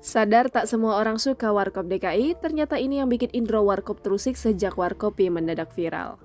Sadar tak semua orang suka Warkop DKI, ternyata ini yang bikin intro Warkop terusik sejak Warkopi mendadak viral.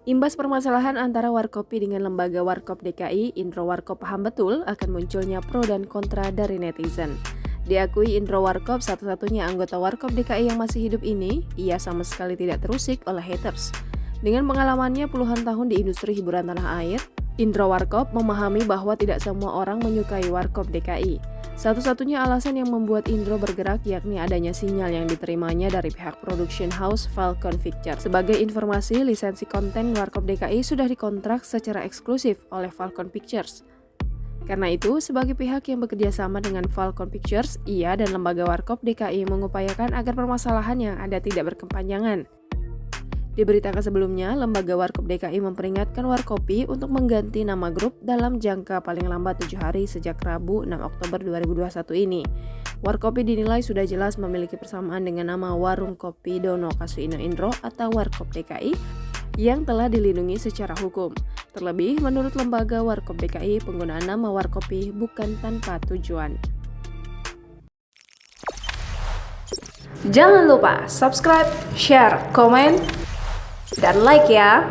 Imbas permasalahan antara Warkopi dengan lembaga Warkop DKI, intro Warkop paham betul akan munculnya pro dan kontra dari netizen. Diakui intro Warkop satu-satunya anggota Warkop DKI yang masih hidup ini, ia sama sekali tidak terusik oleh haters. Dengan pengalamannya puluhan tahun di industri hiburan tanah air, Indro Warkop memahami bahwa tidak semua orang menyukai Warkop DKI. Satu-satunya alasan yang membuat Indro bergerak yakni adanya sinyal yang diterimanya dari pihak production house Falcon Pictures. Sebagai informasi, lisensi konten Warkop DKI sudah dikontrak secara eksklusif oleh Falcon Pictures. Karena itu, sebagai pihak yang bekerja sama dengan Falcon Pictures, ia dan lembaga Warkop DKI mengupayakan agar permasalahan yang ada tidak berkepanjangan. Diberitakan sebelumnya, lembaga Warkop DKI memperingatkan Warkopi untuk mengganti nama grup dalam jangka paling lambat 7 hari sejak Rabu 6 Oktober 2021 ini. Warkopi dinilai sudah jelas memiliki persamaan dengan nama Warung Kopi Dono Kasuino Indro atau Warkop DKI yang telah dilindungi secara hukum. Terlebih, menurut lembaga Warkop DKI, penggunaan nama Warkopi bukan tanpa tujuan. Jangan lupa subscribe, share, komen, dan like ya.